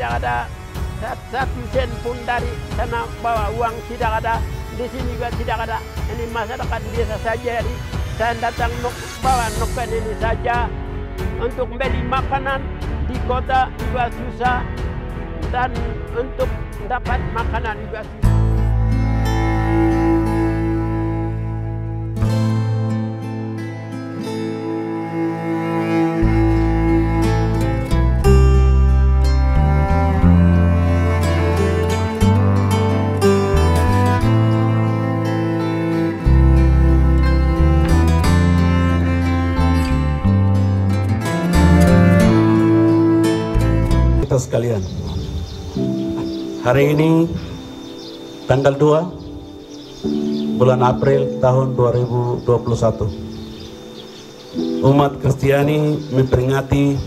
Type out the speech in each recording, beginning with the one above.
tidak ada satu sen pun dari sana bawa uang, tidak ada. Di sini juga tidak ada. Ini masyarakat biasa saja. Jadi saya datang bawa noken ini saja. Untuk beli makanan di kota juga susah, dan untuk dapat makanan juga susah. Sekalian, hari ini tanggal 2 bulan April tahun 2021, umat Kristiani memperingati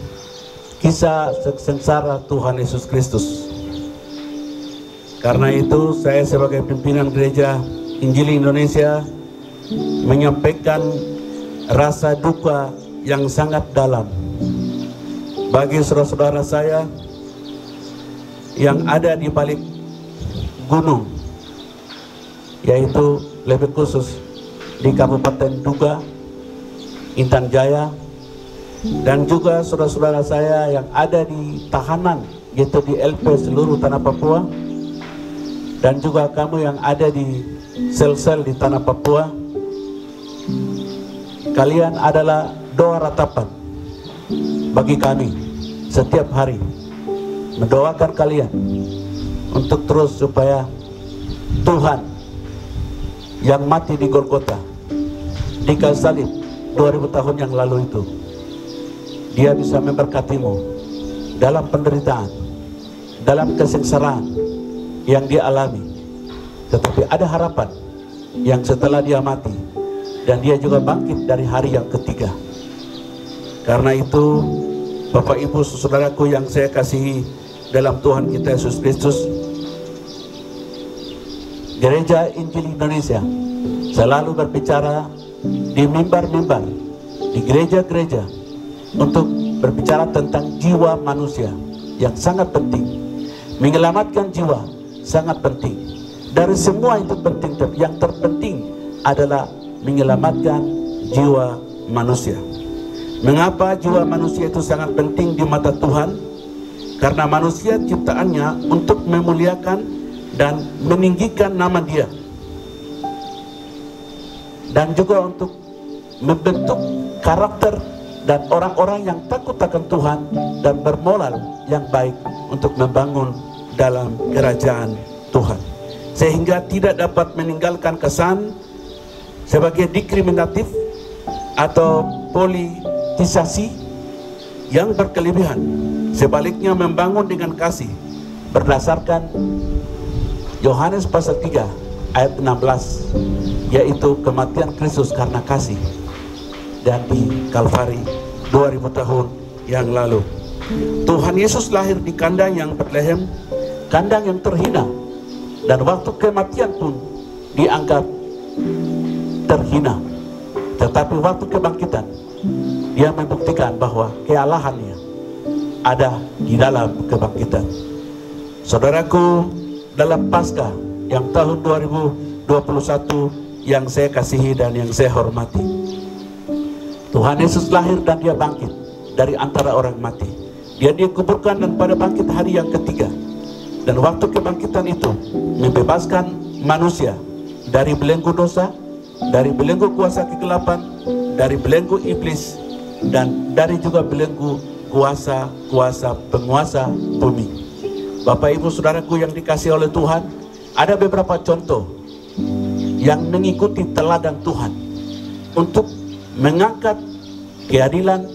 kisah sengsara Tuhan Yesus Kristus. Karena itu saya sebagai pimpinan Gereja Injili Indonesia menyampaikan rasa duka yang sangat dalam bagi saudara-saudara saya yang ada di balik gunung, yaitu lebih khusus di Kabupaten Duga, Intan Jaya, dan juga saudara-saudara saya yang ada di tahanan, yaitu di LP seluruh tanah Papua, dan juga kamu yang ada di sel-sel di tanah Papua. Kalian adalah doa ratapan bagi kami setiap hari, mendoakan kalian untuk terus supaya Tuhan yang mati di Golgota, di kayu salib 2000 tahun yang lalu itu, Dia bisa memberkatimu dalam penderitaan, dalam kesengsaraan yang Dia alami. Tetapi ada harapan yang setelah Dia mati, dan Dia juga bangkit dari hari yang ketiga. Karena itu, Bapak Ibu saudaraku yang saya kasihi dalam Tuhan kita Yesus Kristus, Gereja Injil Indonesia selalu berbicara di mimbar-mimbar, di gereja-gereja, untuk berbicara tentang jiwa manusia yang sangat penting. Menyelamatkan jiwa sangat penting. Dari semua itu penting, tapi yang terpenting adalah menyelamatkan jiwa manusia. Mengapa jiwa manusia itu sangat penting di mata Tuhan? Karena manusia ciptaannya untuk memuliakan dan meninggikan nama Dia, dan juga untuk membentuk karakter dan orang-orang yang takut akan Tuhan dan bermoral yang baik untuk membangun dalam kerajaan Tuhan, sehingga tidak dapat meninggalkan kesan sebagai diskriminatif atau politisasi yang berkelebihan. Sebaliknya membangun dengan kasih berdasarkan Yohanes pasal 3 ayat 16, yaitu kematian Kristus karena kasih dan di Kalvari 2000 tahun yang lalu. Tuhan Yesus lahir di kandang yang Bethlehem, kandang yang terhina, dan waktu kematian pun dianggap terhina. Tetapi waktu kebangkitan, Dia membuktikan bahwa kealahannya ada di dalam kebangkitan. Saudaraku, dalam Paskah yang tahun 2021 yang saya kasihi dan yang saya hormati, Tuhan Yesus lahir dan Dia bangkit dari antara orang mati. Dia dikuburkan dan pada bangkit hari yang ketiga. Dan waktu kebangkitan itu membebaskan manusia dari belenggu dosa, dari belenggu kuasa kegelapan, dari belenggu iblis, dan dari juga belenggu kuasa-kuasa penguasa bumi. Bapak Ibu saudaraku yang dikasihi oleh Tuhan, ada beberapa contoh yang mengikuti teladan Tuhan untuk mengangkat keadilan,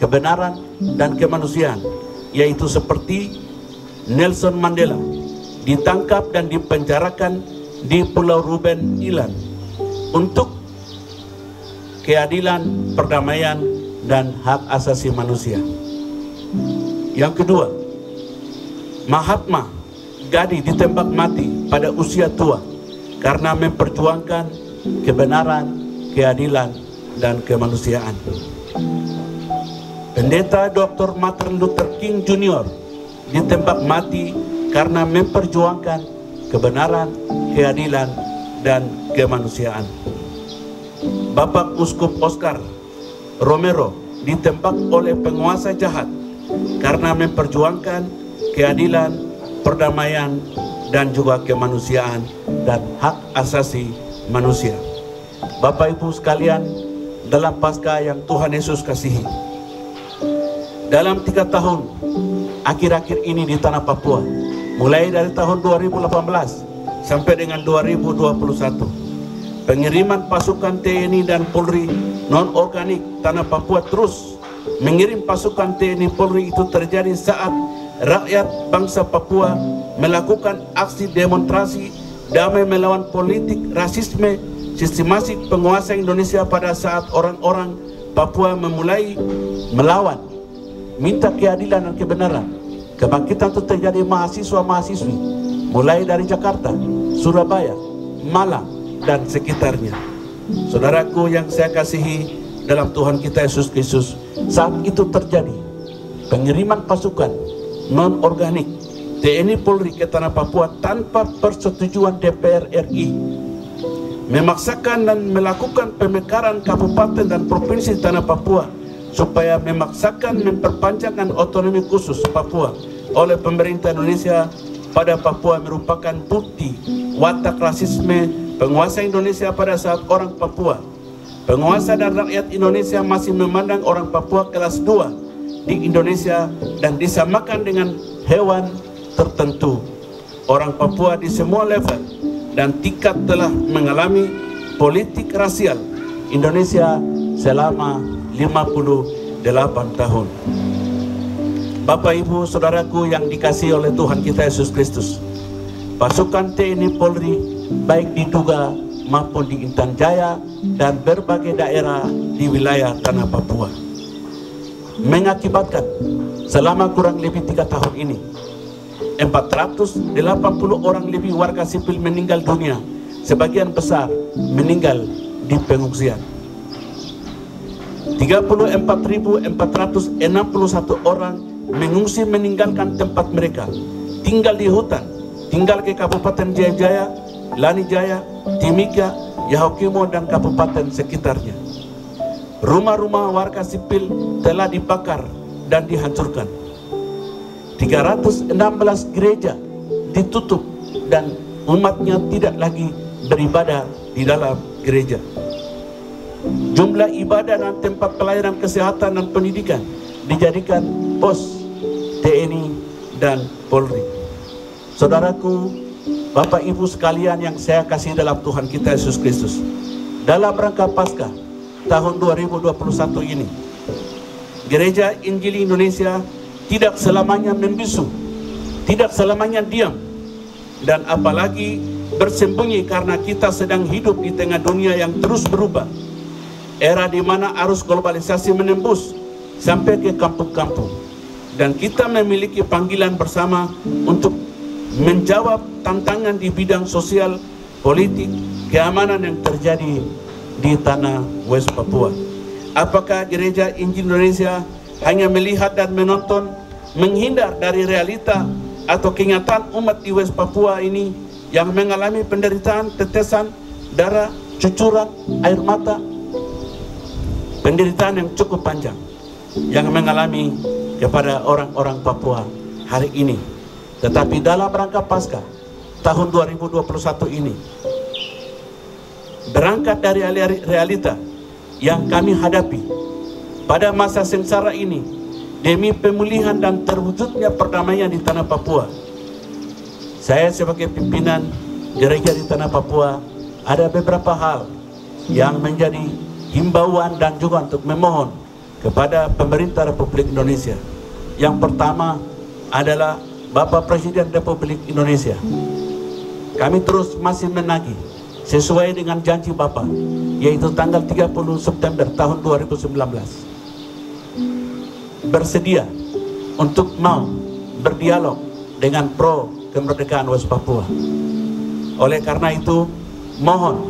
kebenaran, dan kemanusiaan, yaitu seperti Nelson Mandela ditangkap dan dipenjarakan di Pulau Ruben Ilan untuk keadilan, perdamaian, dan hak asasi manusia. Yang kedua, Mahatma Gandhi ditembak mati pada usia tua karena memperjuangkan kebenaran, keadilan, dan kemanusiaan. Pendeta Dr. Martin Luther King Jr. ditembak mati karena memperjuangkan kebenaran, keadilan, dan kemanusiaan. Bapak Uskup Oscar Romero ditembak oleh penguasa jahat karena memperjuangkan keadilan, perdamaian, dan juga kemanusiaan dan hak asasi manusia. Bapak Ibu sekalian, dalam Paskah yang Tuhan Yesus kasihi, dalam 3 tahun akhir-akhir ini di tanah Papua, mulai dari tahun 2018 sampai dengan 2021, pengiriman pasukan TNI dan Polri non-organik tanah Papua terus mengirim pasukan TNI Polri itu terjadi saat rakyat bangsa Papua melakukan aksi demonstrasi damai melawan politik rasisme sistematik penguasa Indonesia pada saat orang-orang Papua memulai melawan, minta keadilan dan kebenaran. Kebangkitan itu terjadi mahasiswa-mahasiswi mulai dari Jakarta, Surabaya, Malang, dan sekitarnya. Saudaraku yang saya kasihi dalam Tuhan kita Yesus Kristus, saat itu terjadi pengiriman pasukan non-organik TNI Polri ke tanah Papua tanpa persetujuan DPR RI, memaksakan dan melakukan pemekaran kabupaten dan provinsi tanah Papua supaya memaksakan memperpanjangkan otonomi khusus Papua oleh pemerintah Indonesia pada Papua merupakan bukti watak rasisme penguasa Indonesia pada saat orang Papua, penguasa dan rakyat Indonesia masih memandang orang Papua kelas 2 di Indonesia dan disamakan dengan hewan tertentu. Orang Papua di semua level dan tingkat telah mengalami politik rasial Indonesia selama 58 tahun. Bapak Ibu Saudaraku yang dikasihi oleh Tuhan kita Yesus Kristus, pasukan TNI Polri baik di Duga maupun di Intan Jaya dan berbagai daerah di wilayah tanah Papua mengakibatkan selama kurang lebih 3 tahun ini 480 orang lebih warga sipil meninggal dunia, sebagian besar meninggal di pengungsian. 34.461 orang mengungsi meninggalkan tempat mereka, tinggal di hutan, tinggal ke Kabupaten Jaya-Jaya, Lani Jaya, Timika, Yahukimo, dan kabupaten sekitarnya. Rumah-rumah warga sipil telah dibakar dan dihancurkan. 316 gereja ditutup dan umatnya tidak lagi beribadah di dalam gereja. Jumlah ibadah dan tempat pelayanan kesehatan dan pendidikan dijadikan pos TNI dan Polri. Saudaraku, Bapak Ibu sekalian yang saya kasih dalam Tuhan kita Yesus Kristus, dalam rangka Paskah tahun 2021 ini, Gereja Injili Indonesia tidak selamanya membisu, tidak selamanya diam, dan apalagi bersembunyi karena kita sedang hidup di tengah dunia yang terus berubah. Era di mana arus globalisasi menembus sampai ke kampung-kampung, dan kita memiliki panggilan bersama untuk menjawab tantangan di bidang sosial, politik, keamanan yang terjadi di tanah West Papua. Apakah Gereja Injil Indonesia hanya melihat dan menonton, menghindar dari realita atau kenyataan umat di West Papua ini yang mengalami penderitaan, tetesan darah, cucuran air mata, penderitaan yang cukup panjang yang mengalami kepada orang-orang Papua hari ini? Tetapi dalam rangka Paskah tahun 2021 ini, berangkat dari realita yang kami hadapi pada masa sengsara ini, demi pemulihan dan terwujudnya perdamaian di tanah Papua, saya sebagai pimpinan gereja di tanah Papua ada beberapa hal yang menjadi himbauan dan juga untuk memohon kepada pemerintah Republik Indonesia. Yang pertama adalah Bapak Presiden Republik Indonesia, kami terus masih menagih sesuai dengan janji Bapak, yaitu tanggal 30 September tahun 2019, bersedia untuk mau berdialog dengan pro kemerdekaan West Papua. Oleh karena itu, mohon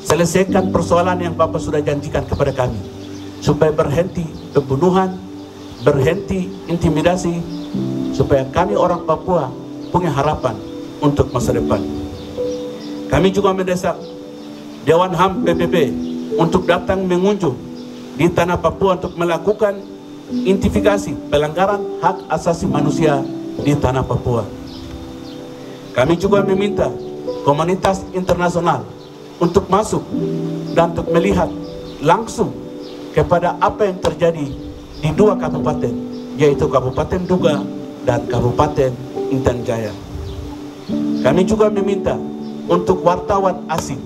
selesaikan persoalan yang Bapak sudah janjikan kepada kami, supaya berhenti pembunuhan, berhenti intimidasi, supaya kami orang Papua punya harapan untuk masa depan. Kami juga mendesak Dewan HAM PBB untuk datang mengunjung di tanah Papua untuk melakukan investigasi pelanggaran hak asasi manusia di tanah Papua. Kami juga meminta komunitas internasional untuk masuk dan untuk melihat langsung kepada apa yang terjadi di dua kabupaten, yaitu Kabupaten Duga dan Kabupaten Intan Jaya. Kami juga meminta untuk wartawan asing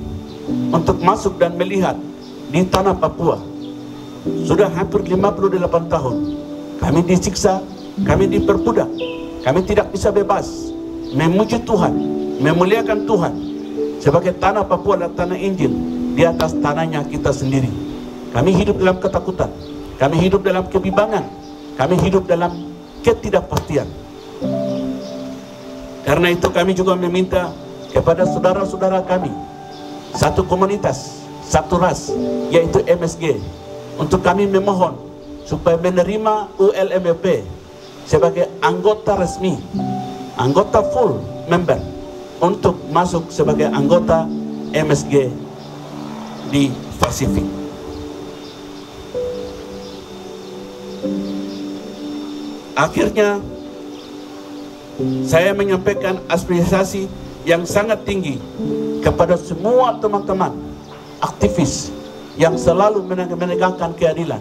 untuk masuk dan melihat di tanah Papua. Sudah hampir 58 tahun kami disiksa, kami diperbudak, kami tidak bisa bebas memuji Tuhan, memuliakan Tuhan, sebagai tanah Papua adalah tanah Injil, di atas tanahnya kita sendiri. Kami hidup dalam ketakutan, kami hidup dalam kebimbangan, kami hidup dalam ketidakpastian. Karena itu kami juga meminta kepada saudara-saudara kami, satu komunitas, satu ras, yaitu MSG, untuk kami memohon supaya menerima ULMP sebagai anggota resmi, anggota full member, untuk masuk sebagai anggota MSG di Pasifik. Akhirnya saya menyampaikan aspirasi yang sangat tinggi kepada semua teman-teman aktivis yang selalu menegakkan keadilan,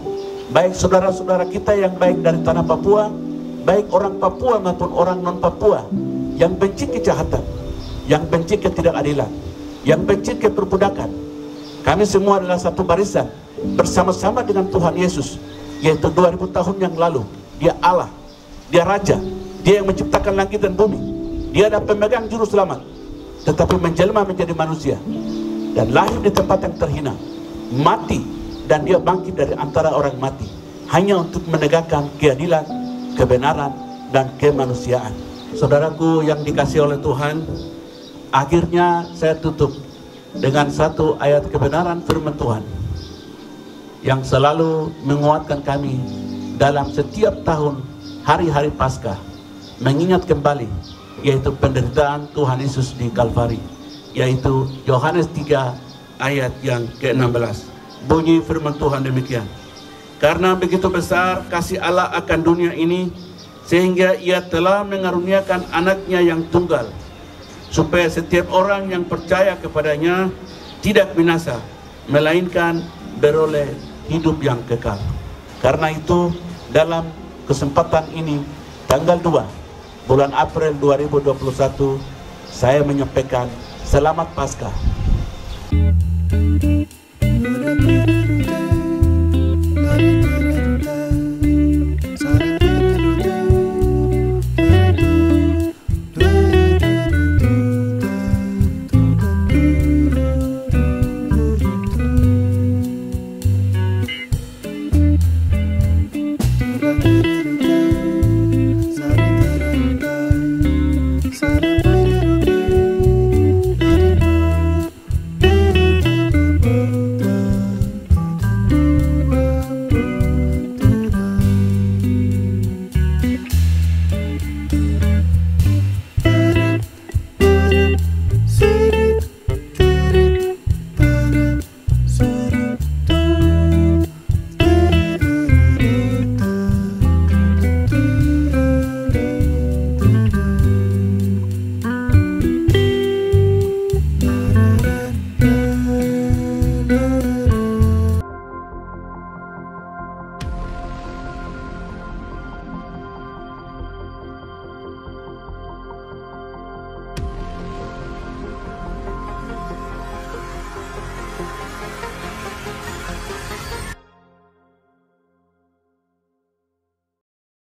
baik saudara-saudara kita yang baik dari tanah Papua, baik orang Papua maupun orang non-Papua yang benci kejahatan, yang benci ketidakadilan, yang benci keperbudakan. Kami semua adalah satu barisan bersama-sama dengan Tuhan Yesus, yaitu 2000 tahun yang lalu. Dia Allah, Dia Raja, Dia yang menciptakan langit dan bumi. Dia adalah pemegang juru selamat, tetapi menjelma menjadi manusia dan lahir di tempat yang terhina, mati, dan Dia bangkit dari antara orang mati hanya untuk menegakkan keadilan, kebenaran, dan kemanusiaan. Saudaraku yang dikasihi oleh Tuhan, akhirnya saya tutup dengan satu ayat kebenaran firman Tuhan yang selalu menguatkan kami dalam setiap tahun hari-hari Paskah, mengingat kembali yaitu penderitaan Tuhan Yesus di Kalvari, yaitu Yohanes 3 ayat yang ke-16. Bunyi firman Tuhan demikian: karena begitu besar kasih Allah akan dunia ini, sehingga Ia telah mengaruniakan anaknya yang tunggal, supaya setiap orang yang percaya kepadanya tidak binasa, melainkan beroleh hidup yang kekal. Karena itu dalam kesempatan ini, tanggal 2 bulan April 2021, saya menyampaikan selamat Paskah